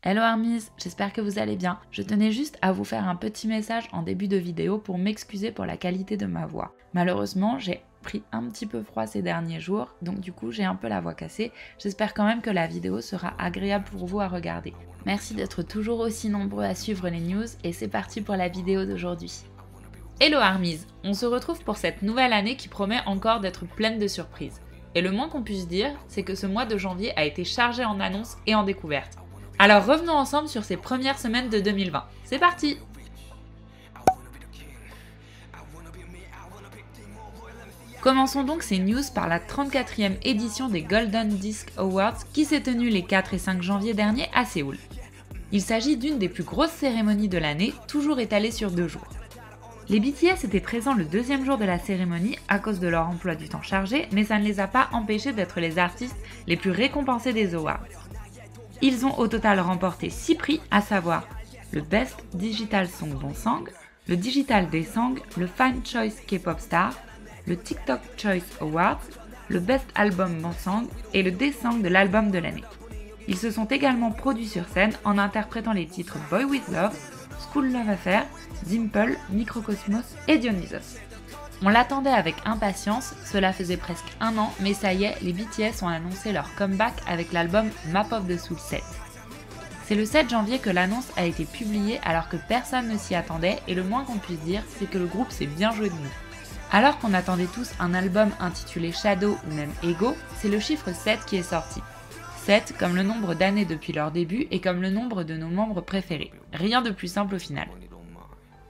Hello Armies, j'espère que vous allez bien. Je tenais juste à vous faire un petit message en début de vidéo pour m'excuser pour la qualité de ma voix. Malheureusement, j'ai pris un petit peu froid ces derniers jours, donc du coup j'ai un peu la voix cassée. J'espère quand même que la vidéo sera agréable pour vous à regarder. Merci d'être toujours aussi nombreux à suivre les news et c'est parti pour la vidéo d'aujourd'hui. Hello Armies, on se retrouve pour cette nouvelle année qui promet encore d'être pleine de surprises. Et le moins qu'on puisse dire, c'est que ce mois de janvier a été chargé en annonces et en découvertes. Alors revenons ensemble sur ces premières semaines de 2020. C'est parti! Commençons donc ces news par la 34e édition des Golden Disc Awards qui s'est tenue les 4 et 5 janvier dernier à Séoul. Il s'agit d'une des plus grosses cérémonies de l'année, toujours étalée sur 2 jours. Les BTS étaient présents le deuxième jour de la cérémonie à cause de leur emploi du temps chargé, mais ça ne les a pas empêchés d'être les artistes les plus récompensés des awards. Ils ont au total remporté 6 prix, à savoir le Best Digital Song Bonsang, le Digital Daesang, le Fan Choice K-Pop Star, le TikTok Choice Awards, le Best Album Bonsang et le Daesang de l'album de l'année. Ils se sont également produits sur scène en interprétant les titres Boy With Love, School Love Affair, Dimple, Microcosmos et Dionysos. On l'attendait avec impatience, cela faisait presque un an, mais ça y est, les BTS ont annoncé leur comeback avec l'album Map of the Soul 7. C'est le 7 janvier que l'annonce a été publiée alors que personne ne s'y attendait et le moins qu'on puisse dire, c'est que le groupe s'est bien joué de nous. Alors qu'on attendait tous un album intitulé Shadow ou même Ego, c'est le chiffre 7 qui est sorti. 7 comme le nombre d'années depuis leur début et comme le nombre de nos membres préférés. Rien de plus simple au final.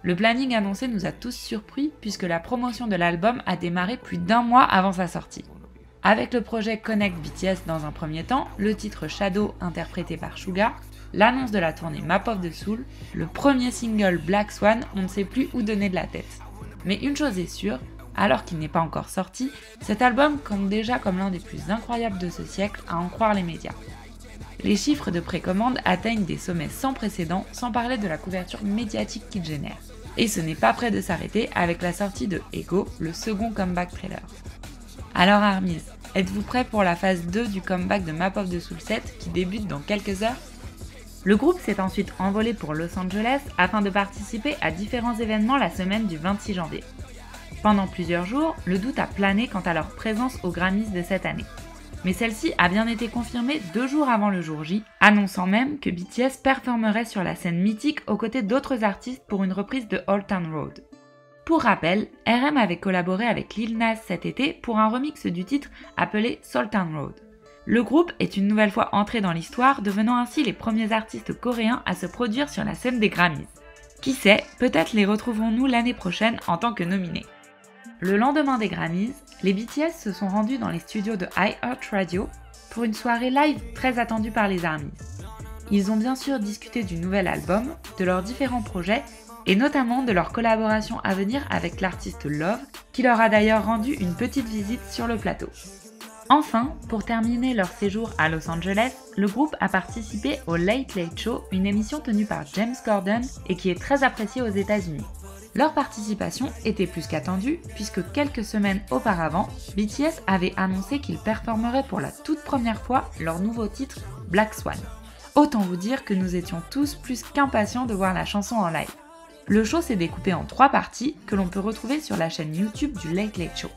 Le planning annoncé nous a tous surpris puisque la promotion de l'album a démarré plus d'un mois avant sa sortie. Avec le projet Connect BTS dans un premier temps, le titre Shadow interprété par Suga, l'annonce de la tournée Map of the Soul, le premier single Black Swan, on ne sait plus où donner de la tête. Mais une chose est sûre, alors qu'il n'est pas encore sorti, cet album compte déjà comme l'un des plus incroyables de ce siècle à en croire les médias. Les chiffres de précommande atteignent des sommets sans précédent, sans parler de la couverture médiatique qu'il génère. Et ce n'est pas près de s'arrêter avec la sortie de Ego, le second comeback trailer. Alors Armies, êtes-vous prêts pour la phase 2 du comeback de Map of the Soul 7 qui débute dans quelques heures? Le groupe s'est ensuite envolé pour Los Angeles afin de participer à différents événements la semaine du 26 janvier. Pendant plusieurs jours, le doute a plané quant à leur présence aux Grammys de cette année. Mais celle-ci a bien été confirmée 2 jours avant le jour J, annonçant même que BTS performerait sur la scène mythique aux côtés d'autres artistes pour une reprise de Old Town Road. Pour rappel, RM avait collaboré avec Lil Nas cet été pour un remix du titre appelé Soul Town Road. Le groupe est une nouvelle fois entré dans l'histoire, devenant ainsi les premiers artistes coréens à se produire sur la scène des Grammys. Qui sait, peut-être les retrouverons-nous l'année prochaine en tant que nominés. Le lendemain des Grammys, les BTS se sont rendus dans les studios de iHeartRadio pour une soirée live très attendue par les ARMYs. Ils ont bien sûr discuté du nouvel album, de leurs différents projets et notamment de leur collaboration à venir avec l'artiste Love, qui leur a d'ailleurs rendu une petite visite sur le plateau. Enfin, pour terminer leur séjour à Los Angeles, le groupe a participé au Late Late Show, une émission tenue par James Corden et qui est très appréciée aux États-Unis. Leur participation était plus qu'attendue puisque quelques semaines auparavant, BTS avait annoncé qu'ils performeraient pour la toute première fois leur nouveau titre Black Swan. Autant vous dire que nous étions tous plus qu'impatients de voir la chanson en live. Le show s'est découpé en 3 parties que l'on peut retrouver sur la chaîne YouTube du Late Late Show.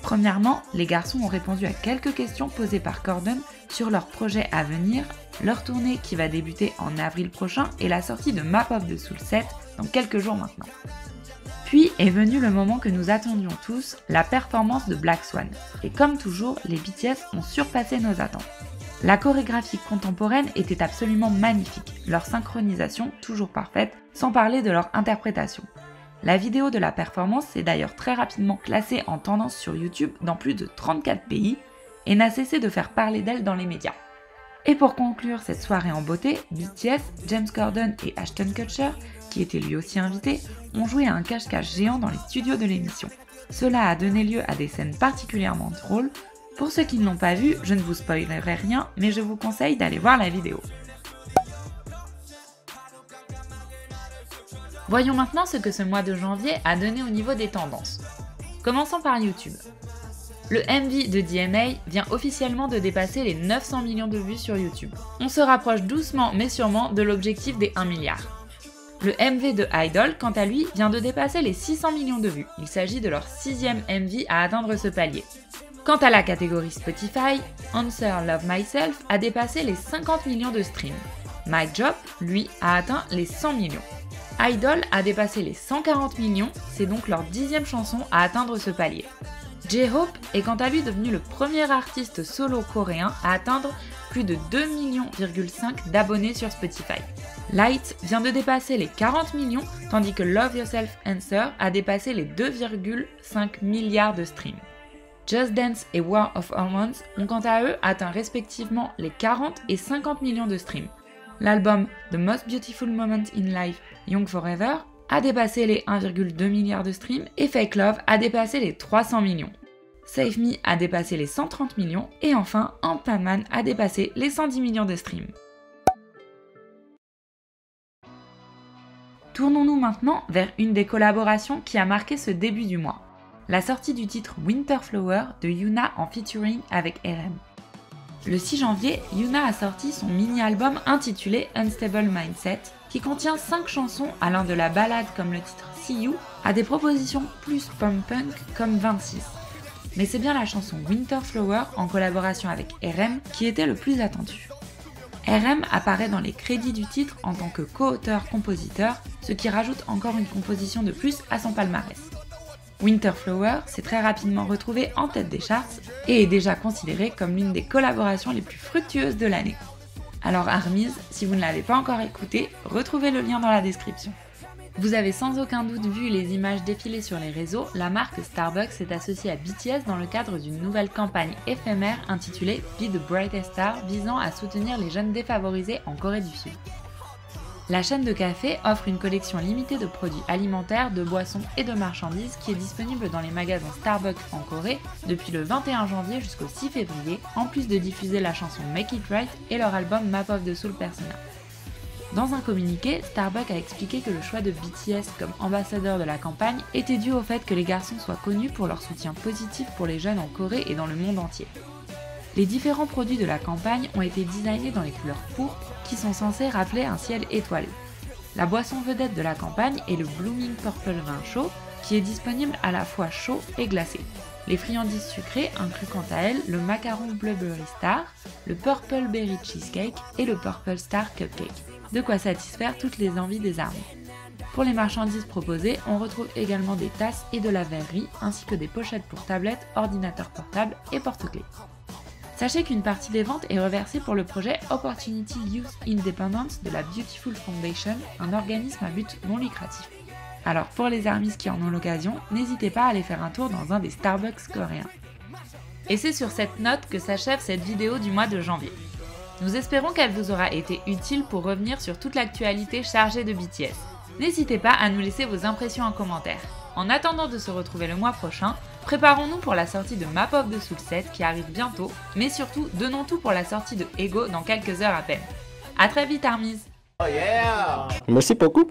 Premièrement, les garçons ont répondu à quelques questions posées par Corden sur leur projet à venir, leur tournée qui va débuter en avril prochain et la sortie de Map of the Soul 7 dans quelques jours maintenant. Puis est venu le moment que nous attendions tous, la performance de Black Swan. Et comme toujours, les BTS ont surpassé nos attentes. La chorégraphie contemporaine était absolument magnifique, leur synchronisation toujours parfaite, sans parler de leur interprétation. La vidéo de la performance s'est d'ailleurs très rapidement classée en tendance sur YouTube dans plus de 34 pays et n'a cessé de faire parler d'elle dans les médias. Et pour conclure cette soirée en beauté, BTS, James Corden et Ashton Kutcher, qui était lui aussi invité, ont joué à un cache-cache géant dans les studios de l'émission. Cela a donné lieu à des scènes particulièrement drôles. Pour ceux qui ne l'ont pas vu, je ne vous spoilerai rien, mais je vous conseille d'aller voir la vidéo. Voyons maintenant ce que ce mois de janvier a donné au niveau des tendances. Commençons par YouTube. Le MV de DMA vient officiellement de dépasser les 900 millions de vues sur YouTube. On se rapproche doucement mais sûrement de l'objectif des 1 milliard. Le MV de Idol, quant à lui, vient de dépasser les 600 millions de vues. Il s'agit de leur 6e MV à atteindre ce palier. Quant à la catégorie Spotify, Answer Love Myself a dépassé les 50 millions de streams. My Job, lui, a atteint les 100 millions. Idol a dépassé les 140 millions, c'est donc leur 10e chanson à atteindre ce palier. J-Hope est quant à lui devenu le premier artiste solo coréen à atteindre plus de 2,5 millions d'abonnés sur Spotify. Light vient de dépasser les 40 millions, tandis que Love Yourself Answer a dépassé les 2,5 milliards de streams. Just Dance et War of Hormones ont quant à eux atteint respectivement les 40 et 50 millions de streams. L'album The Most Beautiful Moment in Life, Young Forever, a dépassé les 1,2 milliard de streams et Fake Love a dépassé les 300 millions. Save Me a dépassé les 130 millions et enfin Ant Man a dépassé les 110 millions de streams. Tournons-nous maintenant vers une des collaborations qui a marqué ce début du mois. La sortie du titre Winter Flower de Yuna en featuring avec RM. Le 6 janvier, Yuna a sorti son mini-album intitulé Unstable Mindset, qui contient 5 chansons allant de la ballade comme le titre See You à des propositions plus pop-punk comme 26. Mais c'est bien la chanson Winter Flower en collaboration avec RM qui était le plus attendu. RM apparaît dans les crédits du titre en tant que co-auteur-compositeur, ce qui rajoute encore une composition de plus à son palmarès. Winter Flower s'est très rapidement retrouvé en tête des charts et est déjà considéré comme l'une des collaborations les plus fructueuses de l'année. Alors Armies, si vous ne l'avez pas encore écouté, retrouvez le lien dans la description. Vous avez sans aucun doute vu les images défiler sur les réseaux, la marque Starbucks s'est associée à BTS dans le cadre d'une nouvelle campagne éphémère intitulée Be the Brightest Star visant à soutenir les jeunes défavorisés en Corée du Sud. La chaîne de café offre une collection limitée de produits alimentaires, de boissons et de marchandises qui est disponible dans les magasins Starbucks en Corée depuis le 21 janvier jusqu'au 6 février, en plus de diffuser la chanson Make It Right et leur album Map of the Soul Persona. Dans un communiqué, Starbucks a expliqué que le choix de BTS comme ambassadeur de la campagne était dû au fait que les garçons soient connus pour leur soutien positif pour les jeunes en Corée et dans le monde entier. Les différents produits de la campagne ont été designés dans les couleurs pourpres qui sont censées rappeler un ciel étoilé. La boisson vedette de la campagne est le Blooming Purple vin chaud qui est disponible à la fois chaud et glacé. Les friandises sucrées incluent quant à elles le macaron Blueberry Star, le Purple Berry Cheesecake et le Purple Star Cupcake. De quoi satisfaire toutes les envies des armes. Pour les marchandises proposées, on retrouve également des tasses et de la verrerie, ainsi que des pochettes pour tablettes, ordinateurs portables et porte-clés. Sachez qu'une partie des ventes est reversée pour le projet Opportunity Youth Independence de la Beautiful Foundation, un organisme à but non lucratif. Alors pour les armies qui en ont l'occasion, n'hésitez pas à aller faire un tour dans un des Starbucks coréens. Et c'est sur cette note que s'achève cette vidéo du mois de janvier. Nous espérons qu'elle vous aura été utile pour revenir sur toute l'actualité chargée de BTS. N'hésitez pas à nous laisser vos impressions en commentaire. En attendant de se retrouver le mois prochain, préparons-nous pour la sortie de Map of the Soul 7 qui arrive bientôt, mais surtout donnons tout pour la sortie de Ego dans quelques heures à peine. A très vite Armies. Merci beaucoup.